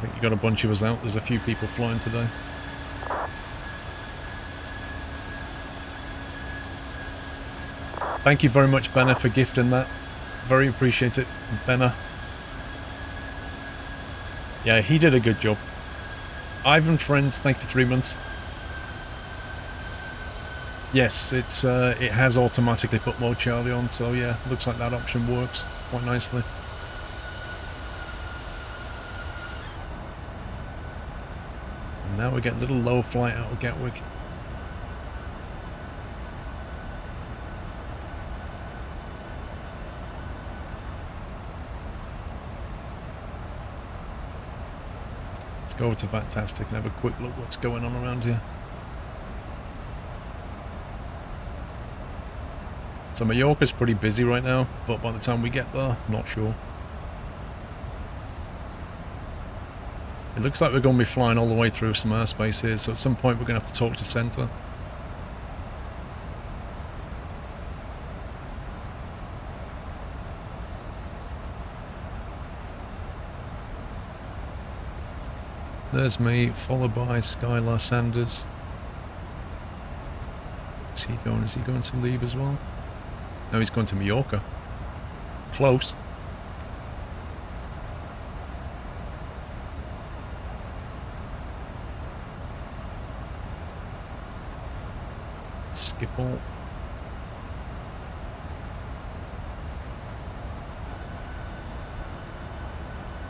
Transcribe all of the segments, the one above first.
think you got a bunch of us out. There's a few people flying today. Thank you very much, Benna, for gifting that. Very appreciate it, Benna. Yeah, he did a good job. Ivan Friends, thank you for 3 months. Yes, it has automatically put Mode Charlie on, so yeah, looks like that option works quite nicely. And now we get a little low flight out of Gatwick. Let's go over to Fantastic and have a quick look what's going on around here. So Mallorca's pretty busy right now, but by the time we get there, not sure. It looks like we're going to be flying all the way through some airspace here, so at some point we're going to have to talk to centre. There's me, followed by Skylar Sanders. Is he going? Is he going to leave as well? No, he's going to Mallorca. Close. Skip all.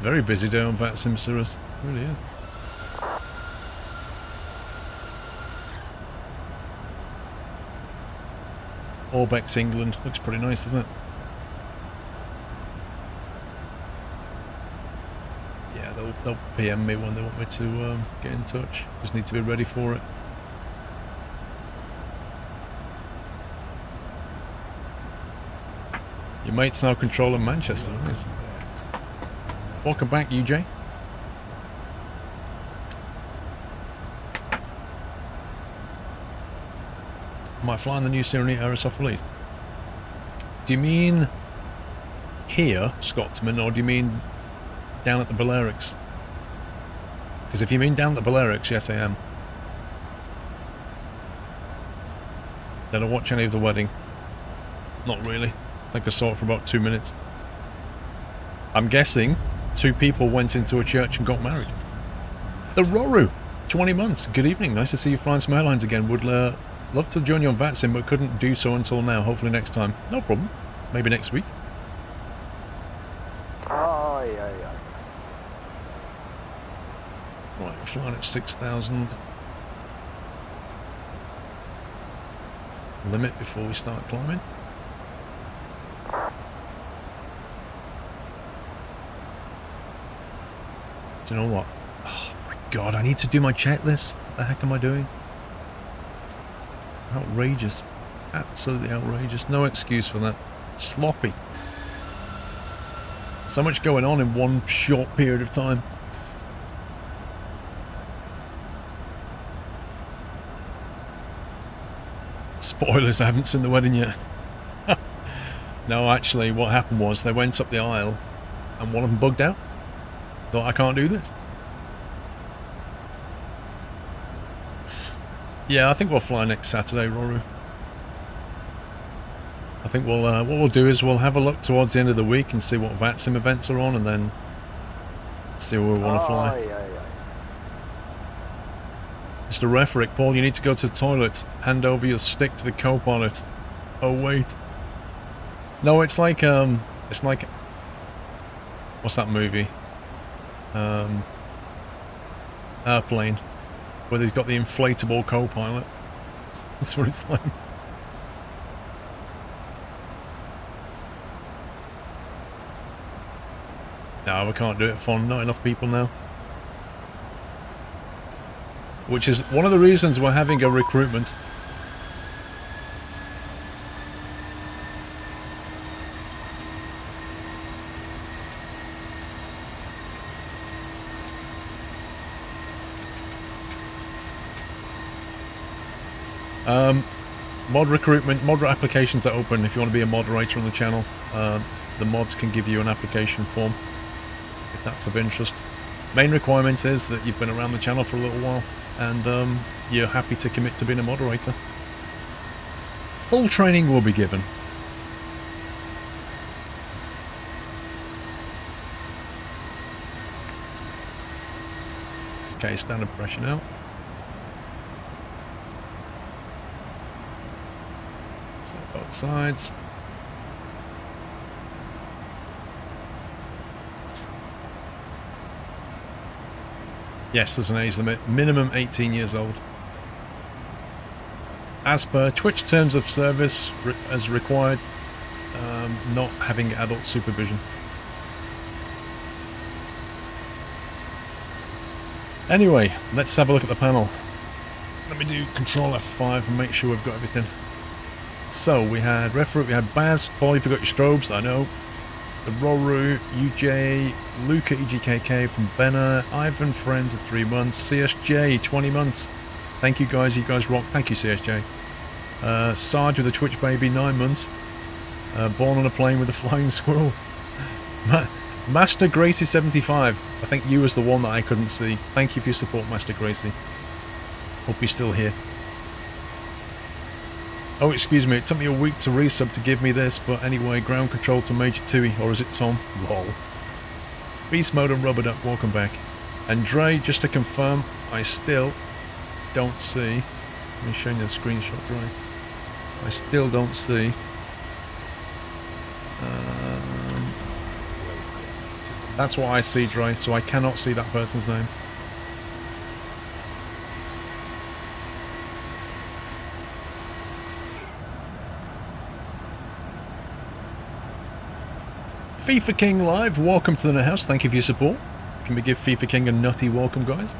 Very busy day on VATSIM Cirrus. It really is. Orbex England. Looks pretty nice, doesn't it? Yeah, they'll PM me when they want me to get in touch. Just need to be ready for it. Your mate's now controlling Manchester. Nice. Welcome back, UJ. Might fly in the new Serenity Aerosoft release. Do you mean here, Scotsman, or do you mean down at the Balearics? Because if you mean down at the Balearics, yes I am. Did I watch any of the wedding? Not really. I think I saw it for about 2 minutes. I'm guessing 2 people went into a church and got married. The Roru, 20 months. Good evening. Nice to see you flying some airlines again. Would love to join you on VATSIM, but couldn't do so until now. Hopefully next time. No problem. Maybe next week. Oh, yeah. Right, we're flying at 6,000. Limit before we start climbing. Do you know what? Oh my god, I need to do my checklist. What the heck am I doing? Outrageous. Absolutely outrageous. No excuse for that. Sloppy. So much going on in one short period of time. Spoilers, I haven't seen the wedding yet. No, actually, what happened was they went up the aisle and one of them bugged out. Thought, I can't do this. Yeah, I think we'll fly next Saturday, Roru. I think we'll what we'll do is we'll have a look towards the end of the week and see what VATSIM events are on, and then see where we want to fly. Yeah. Mr. Refrick, Paul, you need to go to the toilet. Hand over your stick to the co-pilot. Oh wait. No, it's like what's that movie? Airplane, where they've got the inflatable co-pilot. That's what it's like. No, we can't do it fun. Not enough people now. Which is one of the reasons we're having a recruitment. Mod recruitment, mod applications are open if you want to be a moderator on the channel. The mods can give you an application form if that's of interest. Main requirement is that you've been around the channel for a little while and you're happy to commit to being a moderator. Full training will be given. Okay, standard pressure now. So both sides. Yes, there's an age limit. Minimum 18 years old. As per Twitch terms of service, as required, not having adult supervision. Anyway, let's have a look at the panel. Let me do Control F5 and make sure we've got everything. So we had Referee, we had Baz, Paul, you forgot your strobes, I know. The Roru, UJ, Luca EGKK from Benna, Ivan Friends at 3 months, CSJ 20 months. Thank you guys rock. Thank you CSJ. Sarge with a Twitch baby 9 months. Born on a plane with a flying squirrel. Master Gracie 75. I think you was the one that I couldn't see. Thank you for your support, Master Gracie. Hope you're still here. Oh, excuse me, it took me a week to resub to give me this, but anyway, ground control to Major Tui, or is it Tom? Lol. Beast Mode and Rubber Duck, welcome back. And Dre, just to confirm, I still don't see... Let me show you the screenshot, Dre. I still don't see... that's what I see, Dre, so I cannot see that person's name. FIFA King Live, welcome to the house. Thank you for your support. Can we give FIFA King a nutty welcome, guys?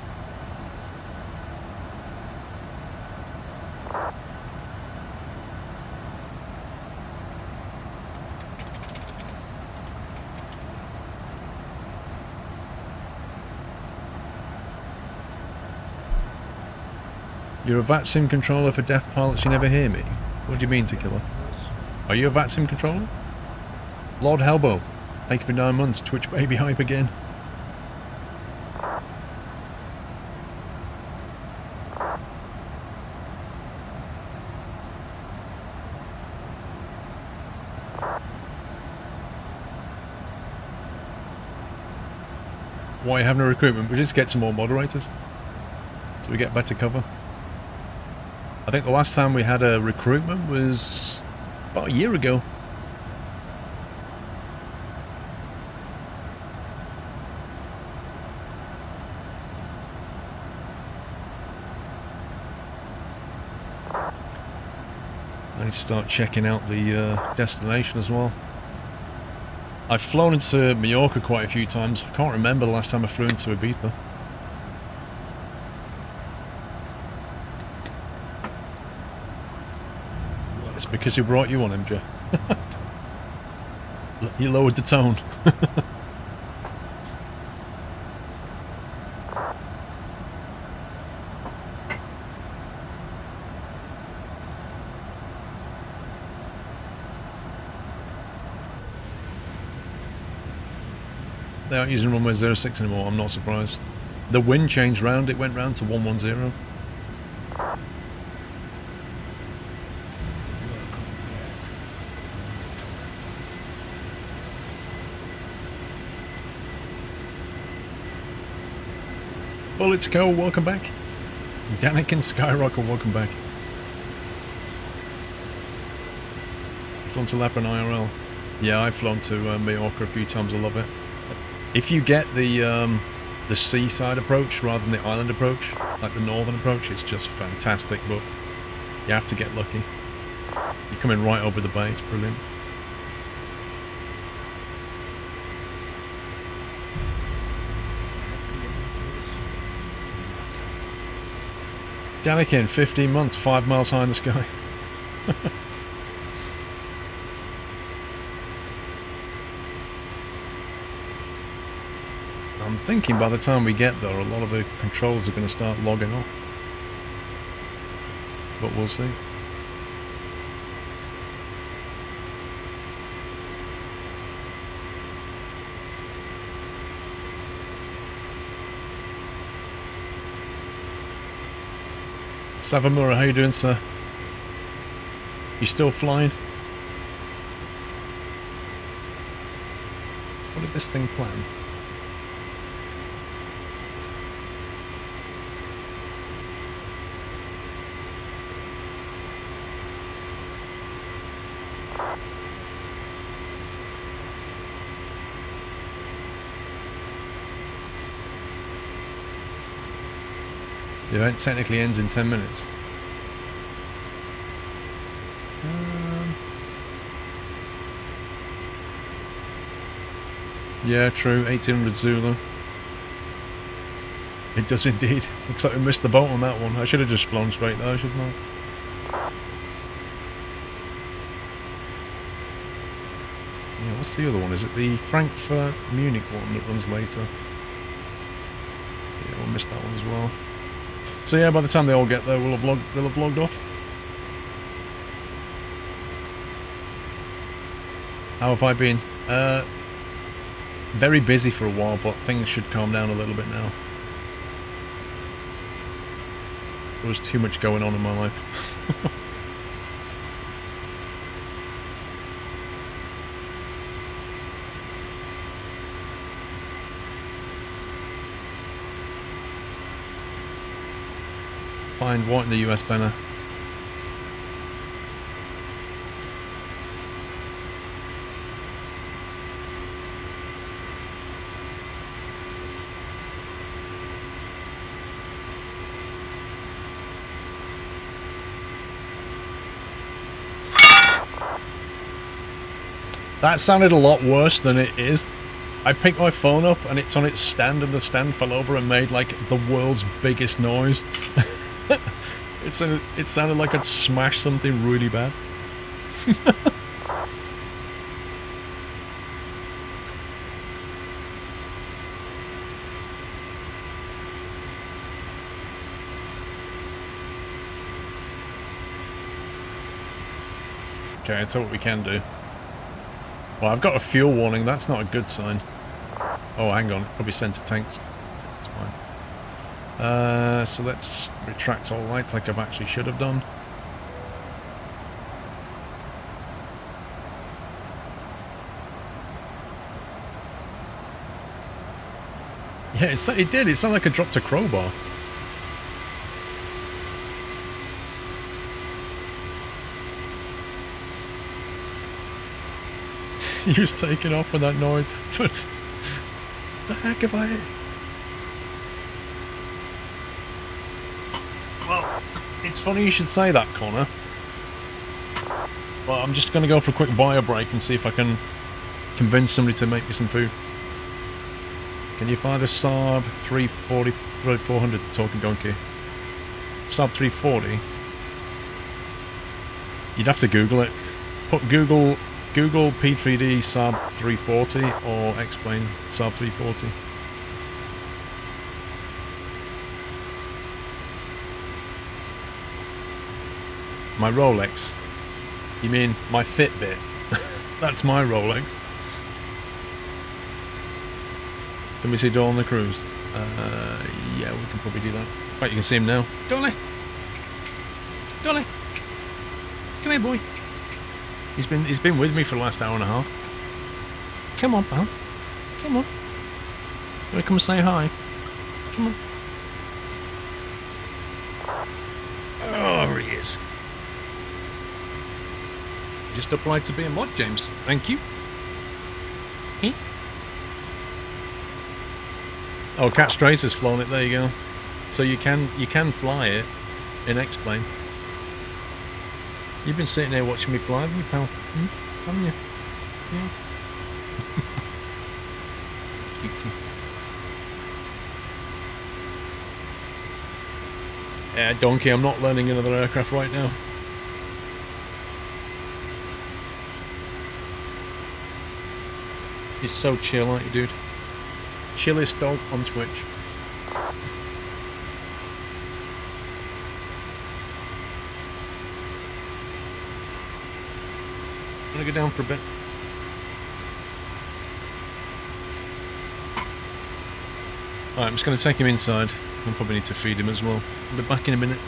You're a VATSIM controller for deaf pilots, you never hear me? What do you mean, Tequila? Are you a VATSIM controller? Lord Helbo, thank you for 9 months. Twitch baby hype again. Why having a recruitment? We just get some more moderators, so we get better cover. I think the last time we had a recruitment was about a year ago. I need to start checking out the destination as well. I've flown into Mallorca quite a few times. I can't remember the last time I flew into Ibiza. It's because he brought you on, MJ. You lowered the tone. They aren't using runway 06 anymore, I'm not surprised. The wind changed round, it went round to 110. Bullets Go, welcome back. Danikin Skyrocket, welcome back. Flown to Lebanon IRL. Yeah, I've flown to Mallorca a few times, I love it. If you get the seaside approach rather than the island approach, like the northern approach, it's just fantastic, but you have to get lucky. You're coming right over the bay, it's brilliant. Danikin, 15 months, 5 miles high in the sky. I'm thinking by the time we get there, a lot of the controls are going to start logging off. But we'll see. Savamura, how you doing, sir? You still flying? What did this thing plan? The event technically ends in 10 minutes. Yeah, true. 1800 Zulu. It does indeed. Looks like we missed the boat on that one. I should have just flown straight there, shouldn't I? Yeah, what's the other one? Is it the Frankfurt Munich one that runs later? Yeah, we'll miss that one as well. So yeah, by the time they all get there, they'll have logged off. How have I been? Very busy for a while, but things should calm down a little bit now. There was too much going on in my life. Find what in the US banner? That sounded a lot worse than it is. I picked my phone up and it's on its stand and the stand fell over and made like the world's biggest noise. It sounded like I'd smashed something really bad. Okay, that's what we can do. Well, I've got a fuel warning. That's not a good sign. Oh, hang on. Probably center tanks. That's fine. So let's retract all lights like I've actually should have done. Yeah, it did. It sounded like I dropped a crowbar. He was taking off with that noise. But the heck have I hit? Well, it's funny you should say that, Connor. But I'm just going to go for a quick bio break and see if I can convince somebody to make me some food. Can you find a Saab 340 400 talking donkey? Saab 340? You'd have to Google it. Put Google P3D Saab 340 or explain Saab 340. My Rolex? You mean my Fitbit? That's my Rolex. Can we see Dawn on the cruise? Yeah, we can probably do that. In fact, you can see him now. Dolly! Dolly! Come here, boy. He's been with me for the last hour and a half. Come on, pal. Come on. You wanna come and say hi? Come on. Oh, he is. Just applied to be a mod, James. Thank you. He? Oh, Cat Strays has flown it. There you go. So you can fly it in X-Plane. You've been sitting there watching me fly, haven't you, pal? Haven't you? Yeah. Yeah, donkey, I'm not learning another aircraft right now. He's so chill, aren't you, dude? Chillest dog on Twitch. I'm gonna go down for a bit. Alright, I'm just gonna take him inside. I'll probably need to feed him as well. I'll be back in a minute.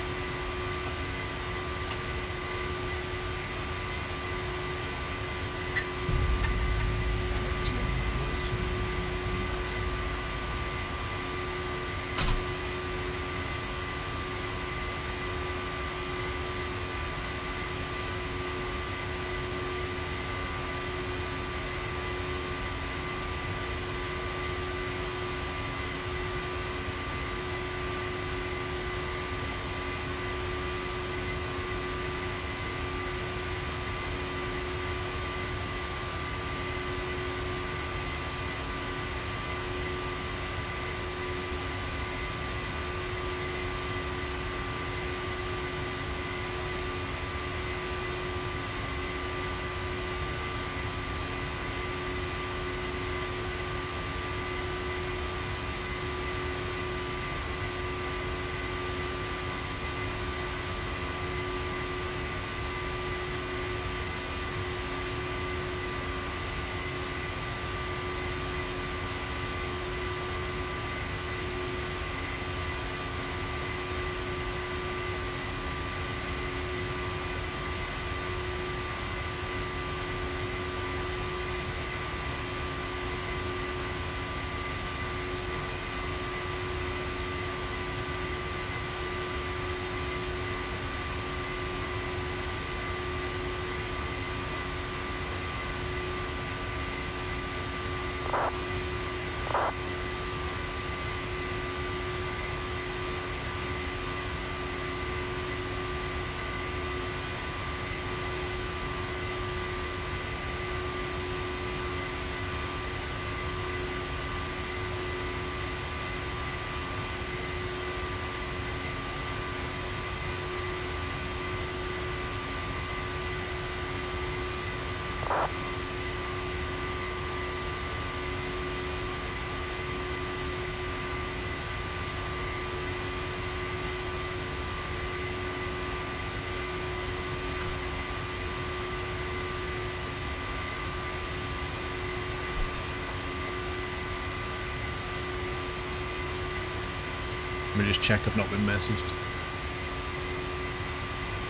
Let me just check I've not been messaged.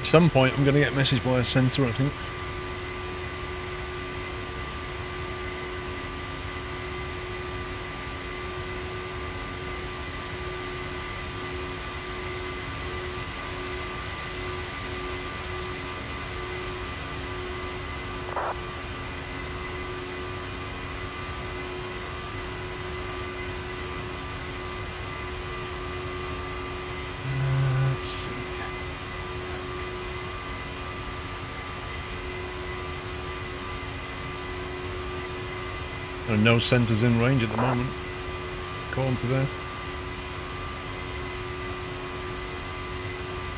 At some point I'm going to get messaged by a centre, I think. There are no centres in range at the moment, according to this.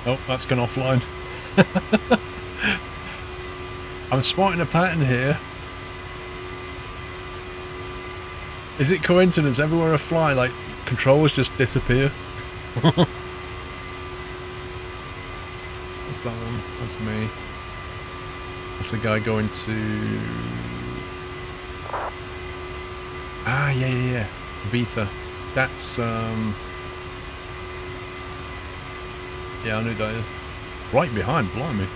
Oh, that's gone offline. I'm spotting a pattern here. Is it coincidence? Everywhere I fly, like, controls just disappear. What's that one? That's me. That's a guy going to... Ah, yeah. Ibiza. That's, yeah, I knew that is. Right behind, blimey.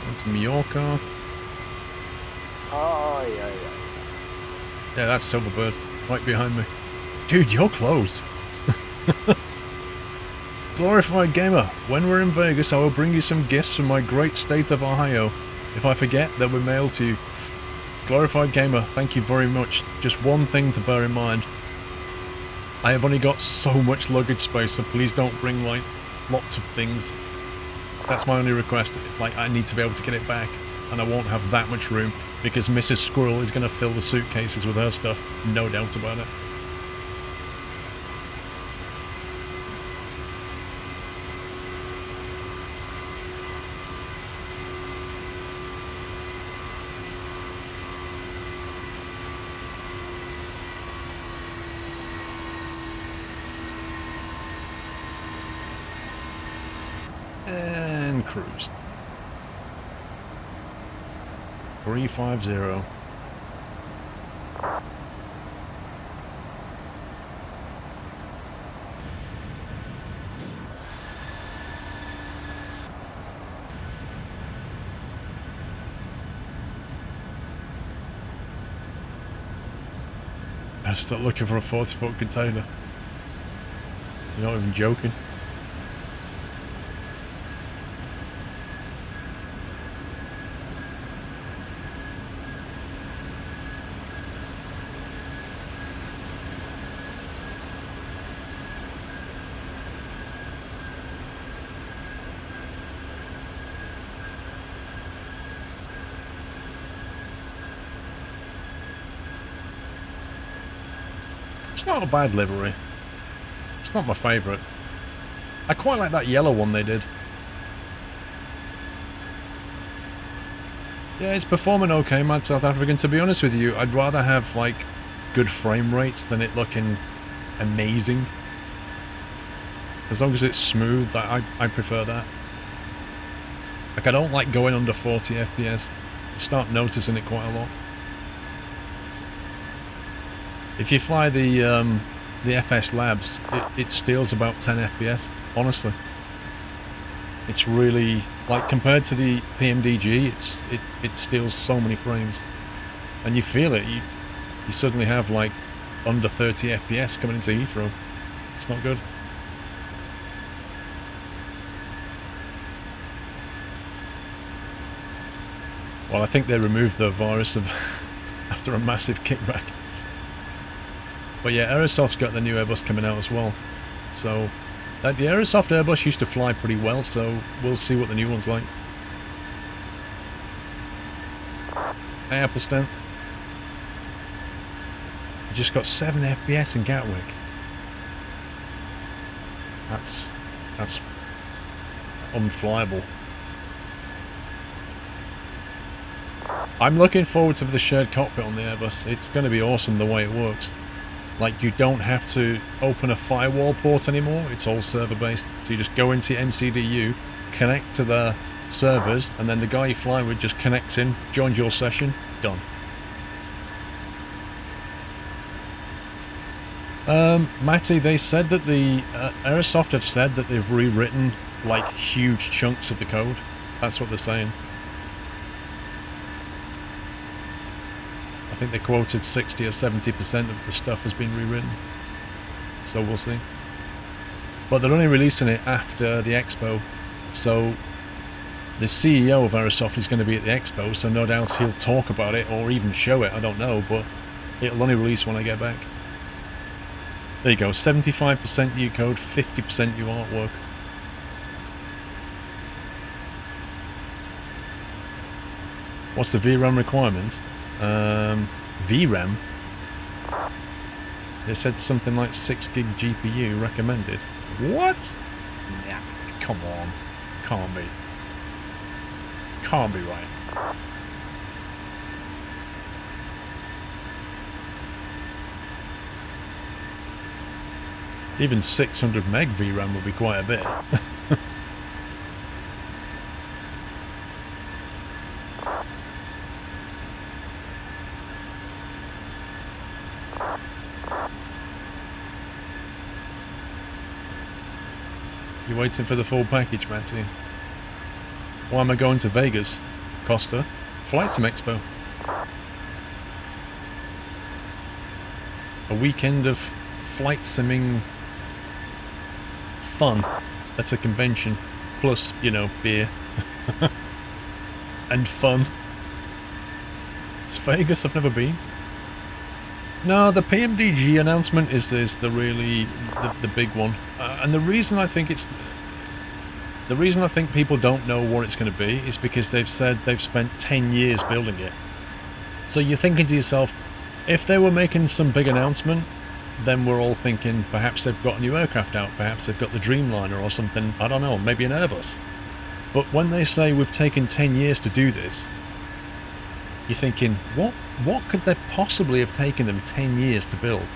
That's Mallorca. Oh, yeah. Yeah, that's Silverbird. Right behind me. Dude, you're close. Glorified Gamer, when we're in Vegas, I will bring you some gifts from my great state of Ohio. If I forget, they'll be mailed to you. Glorified Gamer, thank you very much. Just one thing to bear in mind. I have only got so much luggage space, so please don't bring, like, lots of things. That's my only request. Like, I need to be able to get it back, and I won't have that much room, because Mrs. Squirrel is going to fill the suitcases with her stuff. No doubt about it. And cruise. 350. I start looking for a 40-foot container. You're not even joking. It's not a bad livery. It's not my favourite. I quite like that yellow one they did. Yeah, it's performing okay, Mad South African. To be honest with you, I'd rather have, like, good frame rates than it looking amazing. As long as it's smooth, I prefer that. Like, I don't like going under 40 FPS. I start noticing it quite a lot. If you fly the FS Labs, it steals about 10 FPS, honestly. It's really, like, compared to the PMDG, it steals so many frames. And you feel it, you suddenly have, like, under 30 FPS coming into Heathrow. It's not good. Well, I think they removed the virus after a massive kickback. But yeah, Aerosoft's got the new Airbus coming out as well. So, the Aerosoft Airbus used to fly pretty well, so we'll see what the new one's like. Hey, Appleston. You just got 7 FPS in Gatwick. That's unflyable. I'm looking forward to the shared cockpit on the Airbus. It's going to be awesome the way it works. Like, you don't have to open a firewall port anymore. It's all server-based. So you just go into your MCDU, connect to the servers, and then the guy you fly with just connects in, joins your session, done. Matty, they said that the Aerosoft have said that they've rewritten like huge chunks of the code. That's what they're saying. I think they quoted 60 or 70% of the stuff has been rewritten. So we'll see. But they're only releasing it after the expo. So the CEO of Aerosoft is going to be at the expo, so no doubt he'll talk about it or even show it, I don't know, but it'll only release when I get back. There you go, 75% new code, 50% new artwork. What's the VRAM requirement? VRAM? They said something like 6 gig GPU recommended. What? Nah, come on. Can't be. Can't be right. Even 600 meg VRAM would be quite a bit. You waiting for the full package, Matty? Why am I going to Vegas? Costa? Flight Sim Expo. A weekend of flight simming fun at a convention. Plus, you know, beer. And fun. It's Vegas, I've never been. No, the PMDG announcement is the really the big one, and the reason I think people don't know what it's going to be is because they've said they've spent 10 years building it. So you're thinking to yourself, if they were making some big announcement, then we're all thinking perhaps they've got a new aircraft out, perhaps they've got the Dreamliner or something, I don't know, maybe an Airbus. But when they say we've taken 10 years to do this, you're thinking, what could they possibly have taken them 10 years to build?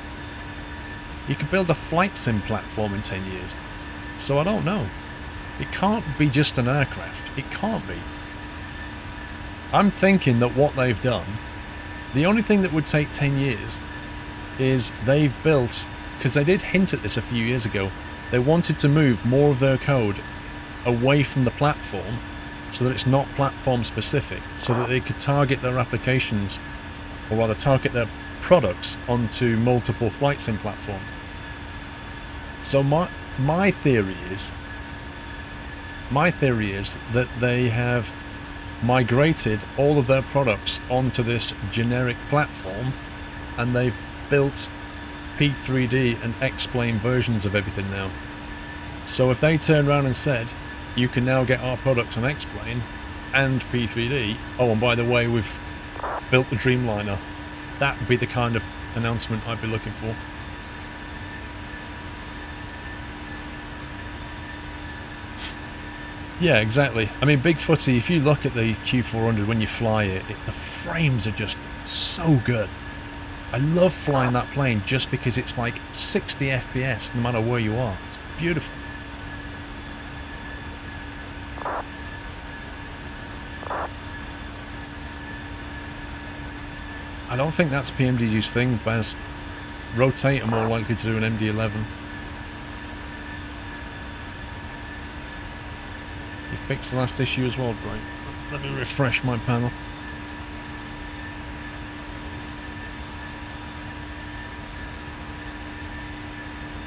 You could build a flight sim platform in 10 years. So I don't know. It can't be just an aircraft. It can't be. I'm thinking that what they've done, the only thing that would take 10 years is they've built, because they did hint at this a few years ago, they wanted to move more of their code away from the platform so that it's not platform specific, so that they could target their applications, or rather target their products onto multiple flight sim platforms. So my theory is that they have migrated all of their products onto this generic platform, and they've built P3D and X-Plane versions of everything now. So if they turned around and said, you can now get our products on X-Plane and P3D, oh, and by the way, we've built the Dreamliner, that would be the kind of announcement I'd be looking for. Yeah, exactly. I mean, Big Footy, if you look at the Q400 when you fly it, the frames are just so good. I love flying that plane just because it's like 60 FPS no matter where you are. It's beautiful. I don't think that's PMDG's thing, Baz. Rotate are more likely to do an MD-11. You fixed the last issue as well, Brian. Let me refresh my panel.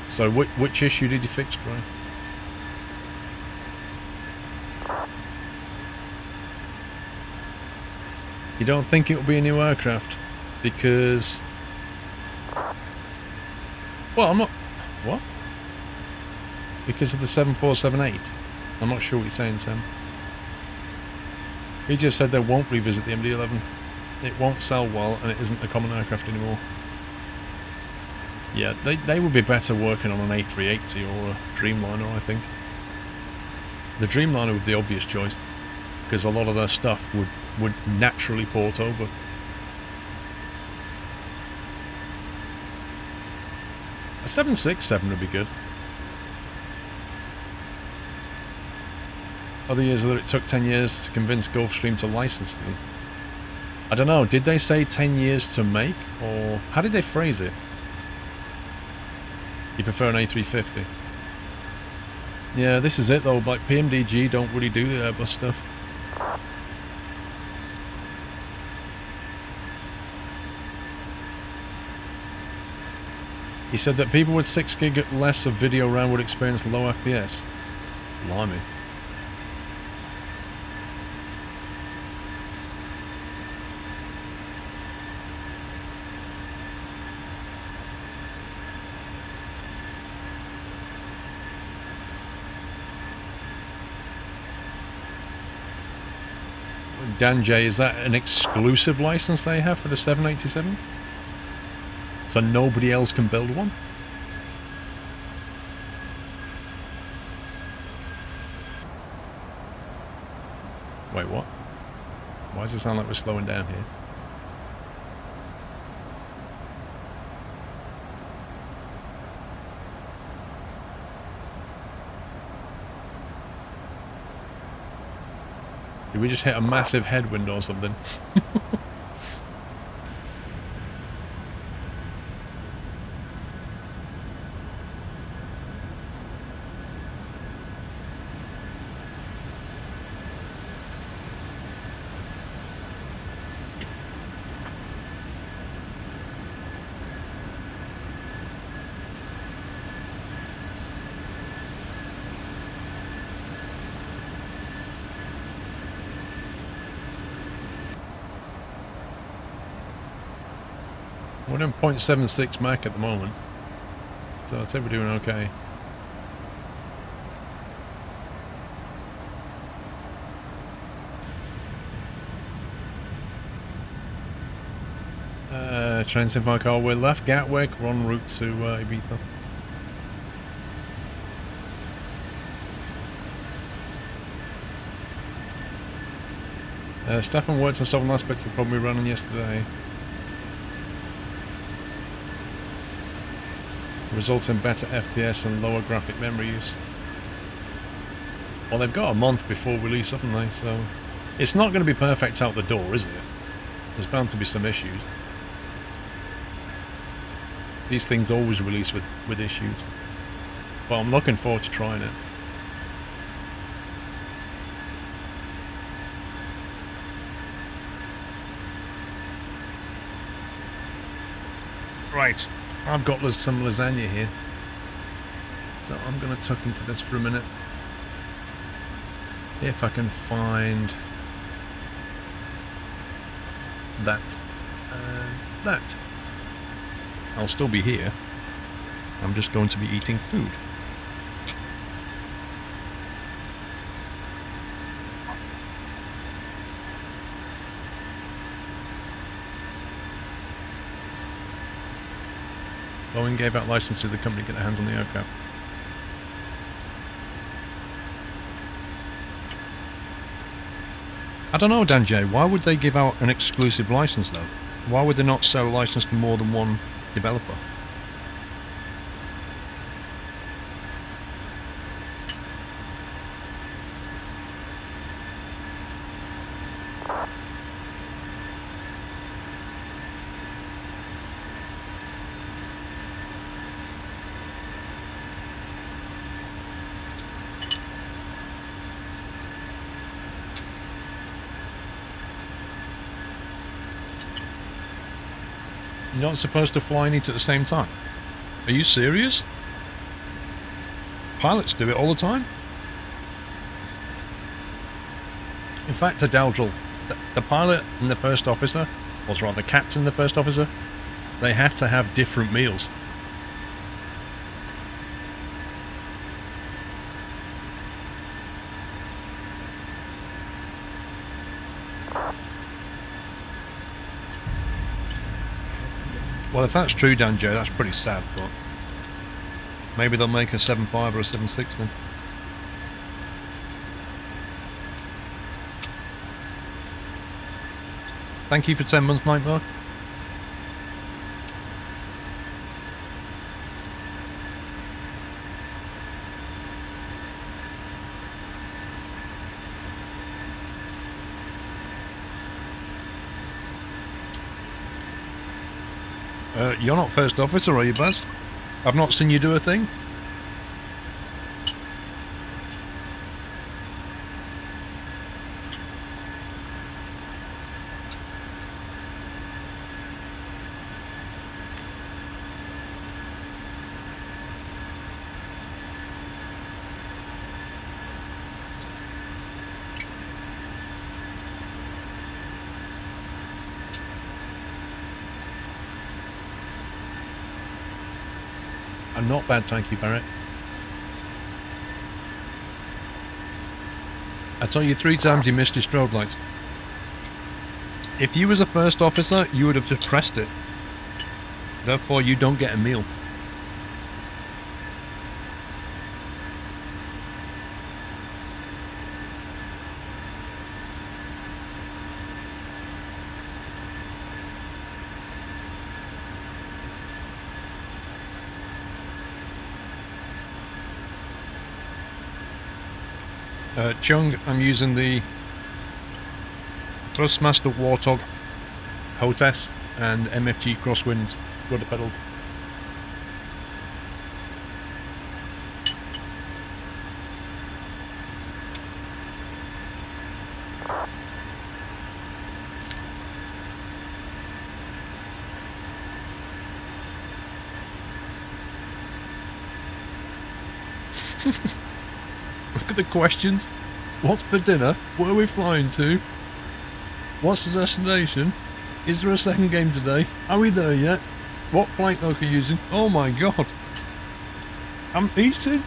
So which issue did you fix, Brian? You don't think it will be a new aircraft? Because... Well, I'm not... What? Because of the 7478? I'm not sure what you're saying, Sam. He just said they won't revisit the MD-11. It won't sell well, and it isn't a common aircraft anymore. Yeah, they would be better working on an A380 or a Dreamliner, I think. The Dreamliner would be the obvious choice, because a lot of their stuff would naturally port over. A 767 would be good. Other years that it took 10 years to convince Gulfstream to license them. I don't know, did they say 10 years to make, or how did they phrase it? You prefer an A350? Yeah, this is it though. Like PMDG don't really do the Airbus stuff. He said that people with 6 gig less of video RAM would experience low FPS. Blimey. Dan J, is that an exclusive license they have for the 787? So nobody else can build one? Wait, what? Why does it sound like we're slowing down here? Did we just hit a massive headwind or something? We're doing 0.76 Mach at the moment, so I'd say we're doing okay. Trains in car, we're left Gatwick, we're en route to Ibiza. Stefan works on several aspects of the problem we ran on yesterday. Results in better FPS and lower graphic memory use. Well, they've got a month before release, haven't they? So it's not going to be perfect out the door, is it? There's bound to be some issues. These things always release with issues. But I'm looking forward to trying it. Right. I've got some lasagna here, so I'm going to tuck into this for a minute. If I can find that, that. I'll still be here. I'm just going to be eating food. Boeing gave out license to the company to get their hands on the aircraft. I don't know, Dan J. Why would they give out an exclusive license, though? Why would they not sell a license to more than one developer? You're not supposed to fly and eat at the same time. Are you serious? Pilots do it all the time. In fact, Adaldril, the pilot and the first officer, or rather the captain and the first officer, they have to have different meals. Well, if that's true, Dan Joe, that's pretty sad, but maybe they'll make a 7.5 or a 7.6 then. Thank you for 10 months, Night Mark. You're not first officer, are you, Baz? I've not seen you do a thing. I'm not bad, thank you, Barrett. I told you 3 times you missed your strobe lights. If you was a first officer, you would have just pressed it. Therefore, you don't get a meal. Chung, I'm using the Thrustmaster Warthog HOTAS and MFG Crosswind rudder pedal. Look at the questions. What's for dinner? Where are we flying to? What's the destination? Is there a second game today? Are we there yet? What flight lock are you using? Oh my god. I'm eating?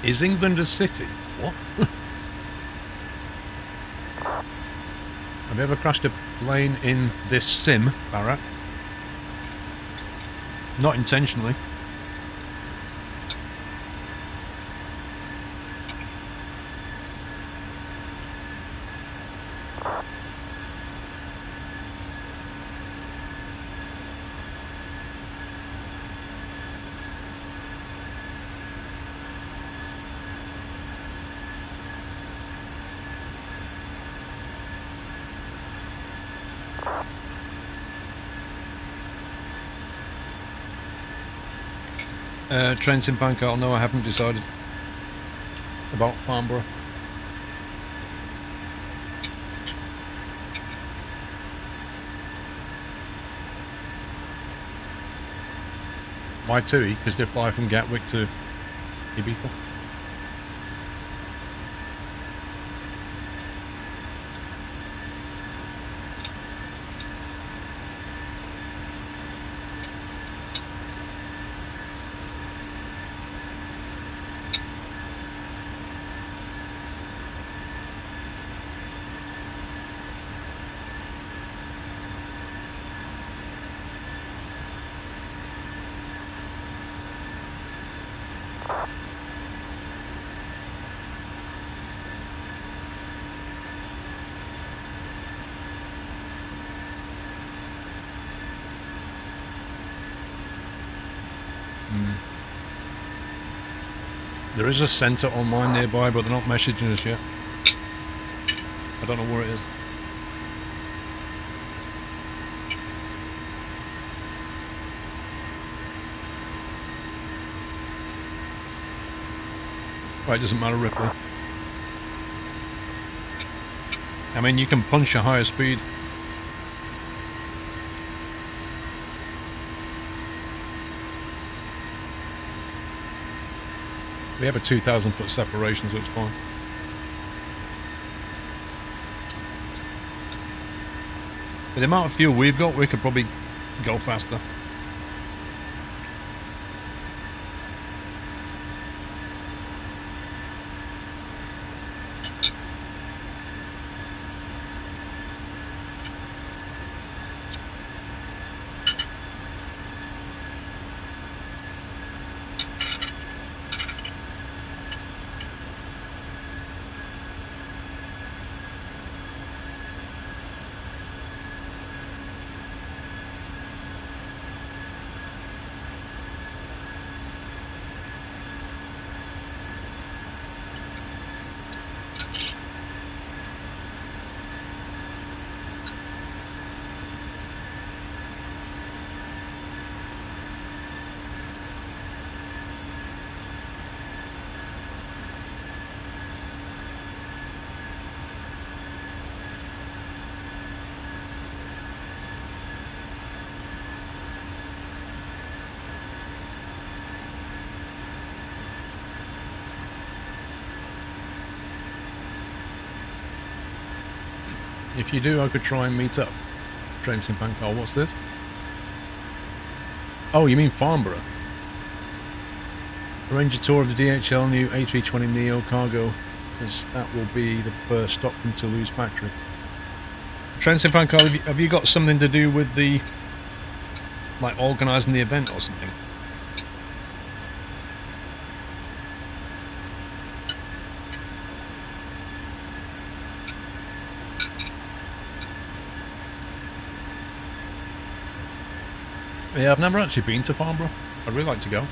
Is England a city? What? Have you ever crashed a plane in this sim, Barrett? Not intentionally. Trains in Bangkok, no, I haven't decided about Farnborough. Why TUI? Because they fly from Gatwick to Ibiza. There is a centre online nearby, but they're not messaging us yet. I don't know where it is. Right, it doesn't matter, Ripley. I mean, you can punch a higher speed. We have a 2,000 foot separation, so it's fine. With the amount of fuel we've got, we could probably go faster. If you do, I could try and meet up. Trains in Pancol, what's this? Oh, you mean Farnborough? Arrange a tour of the DHL new A320neo cargo, as that will be the first stop from Toulouse factory. Trains in Pancol, have you got something to do with the, like, organising the event or something? Yeah, I've never actually been to Farnborough. I'd really like to go.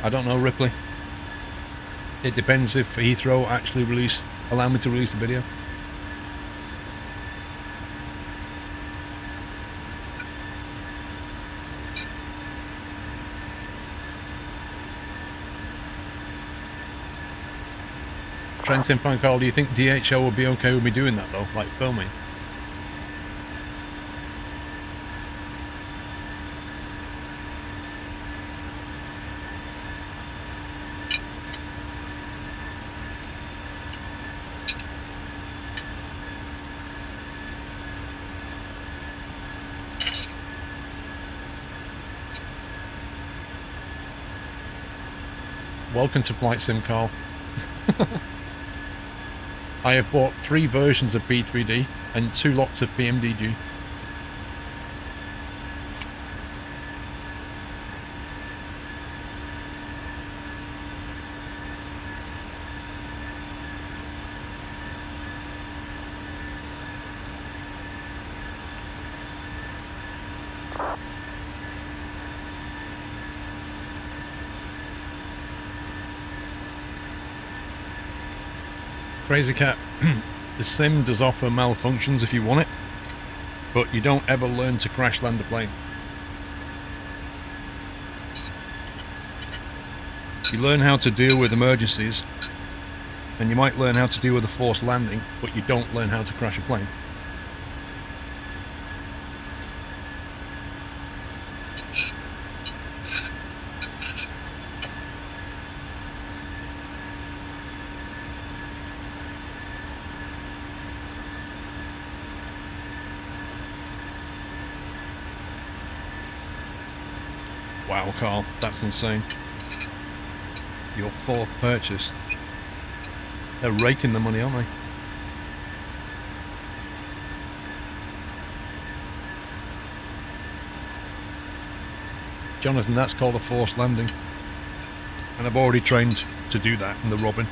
I don't know, Ripley. It depends if Heathrow actually allow me to release the video. Trent in Pancol, do you think DHL would be okay with me doing that though, like filming? Welcome to Flight Sim, Carl. I have bought 3 versions of P3D and 2 lots of PMDG. Crazy Cat, the sim does offer malfunctions if you want it, but you don't ever learn to crash land a plane. You learn how to deal with emergencies, and you might learn how to deal with a forced landing, but you don't learn how to crash a plane. Wow, Carl, that's insane. Your 4th purchase. They're raking the money, aren't they? Jonathan, that's called a forced landing. And I've already trained to do that in the Robin.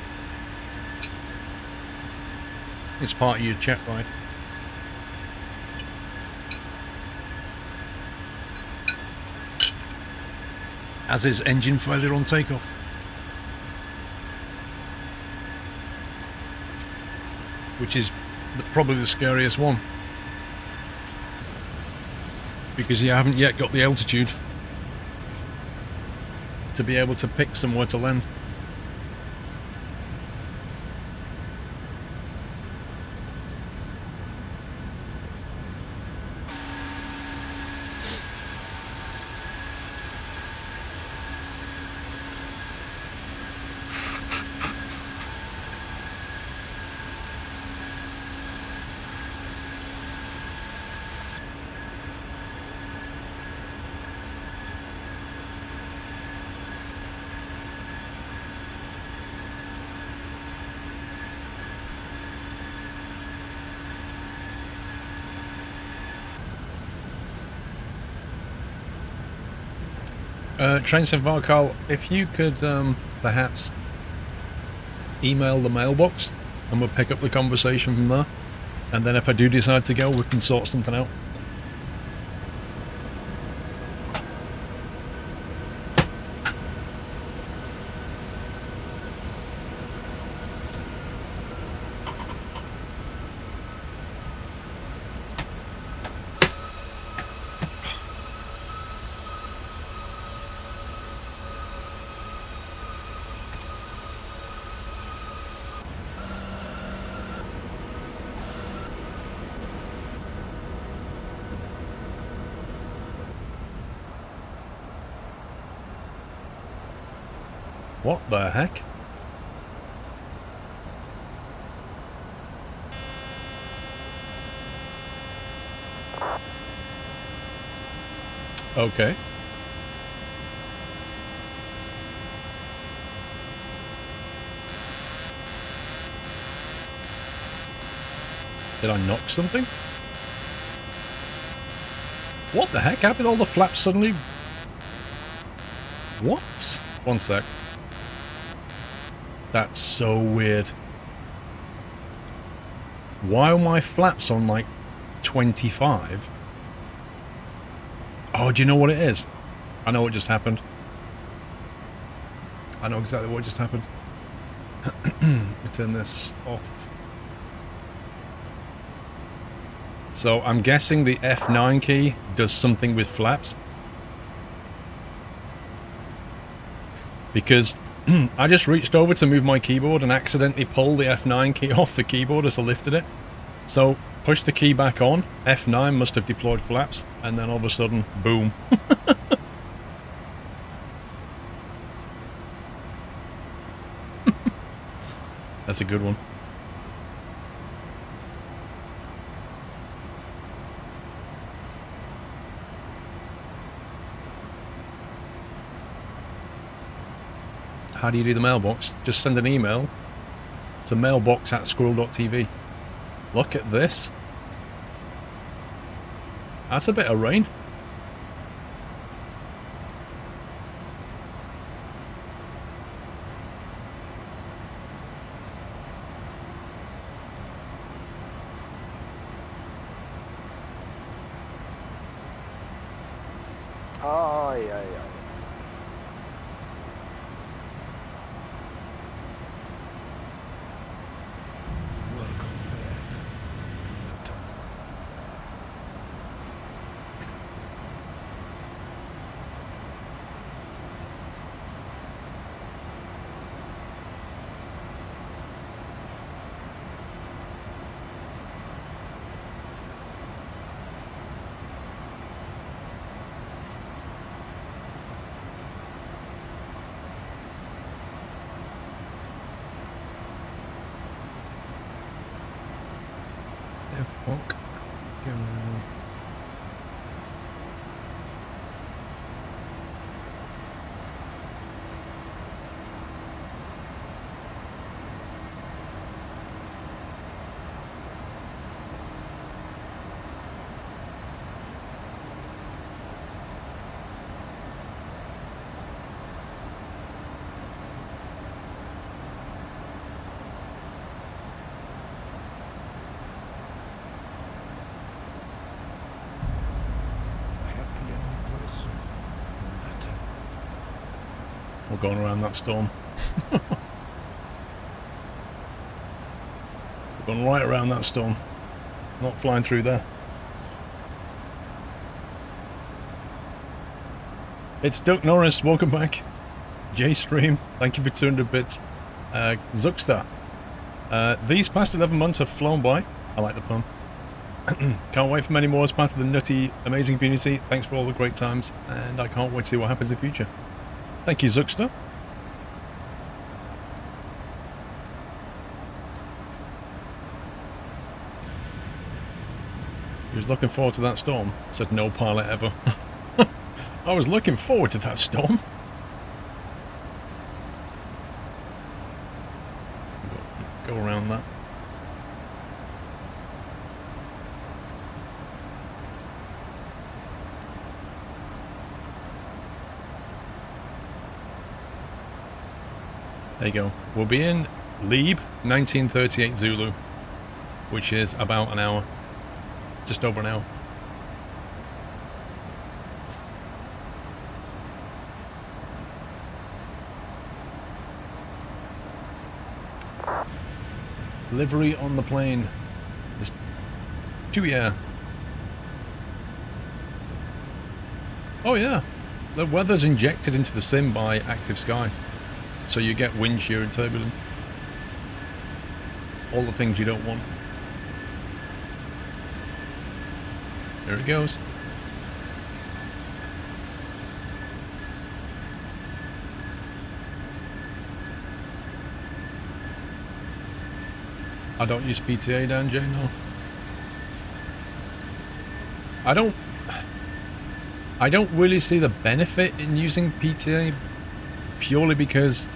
It's part of your check ride. As is engine failure on takeoff. Which is probably the scariest one. Because you haven't yet got the altitude to be able to pick somewhere to land. Trains and Varkal, if you could perhaps email the mailbox and we'll pick up the conversation from there, and then if I do decide to go, we can sort something out. What the heck? Okay. Did I knock something? What the heck? How did all the flaps suddenly... What? One sec. That's so weird. Why are my flaps on like 25? Oh, do you know what it is? I know what just happened. I know exactly what just happened. Let me turn this off. So I'm guessing the F9 key does something with flaps. Because I just reached over to move my keyboard and accidentally pulled the F9 key off the keyboard as I lifted it. So push the key back on, F9 must have deployed flaps, and then all of a sudden, boom. That's a good one. How do you do the mailbox? Just send an email to mailbox@squirrel.tv. Look at this. That's a bit of rain. Ay, ay, ay. Walk. Go. We're going around that storm. We're going right around that storm. Not flying through there. It's Duck Norris, welcome back. J-Stream, thank you for 200 bits. Zuxta, these past 11 months have flown by. I like the pun. Can't wait for many more as part of the nutty, amazing community. Thanks for all the great times, and I can't wait to see what happens in the future. Thank you, Zuxta. He was looking forward to that storm. Said no pilot ever. I was looking forward to that storm. Go around that. There you go. We'll be in Lieb, 1938 Zulu, which is about an hour. Just over an hour. Livery on the plane. It's 2 year. Oh yeah. The weather's injected into the sim by Active Sky. So you get wind shear and turbulence. All the things you don't want. There it goes. I don't use PTA down, Jay, no. I don't really see the benefit in using PTA purely because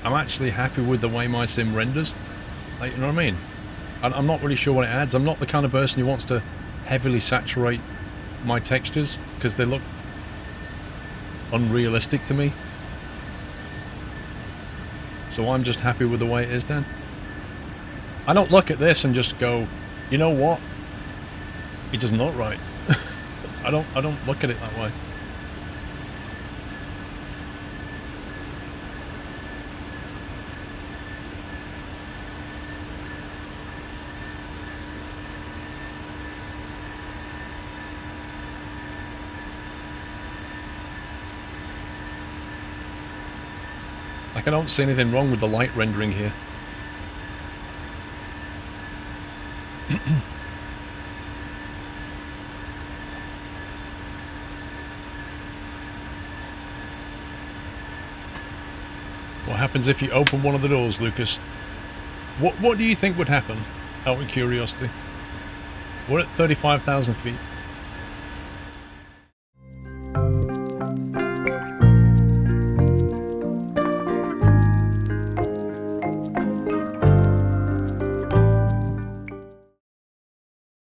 I'm actually happy with the way my sim renders. Like, you know what I mean? I'm not really sure what it adds. I'm not the kind of person who wants to heavily saturate my textures because they look unrealistic to me. So I'm just happy with the way it is, Dan. I don't look at this and just go, you know what? It doesn't look right. I don't look at it that way. Like, I don't see anything wrong with the light rendering here. What happens if you open one of the doors, Lucas? What do you think would happen, out of curiosity? We're at 35,000 feet.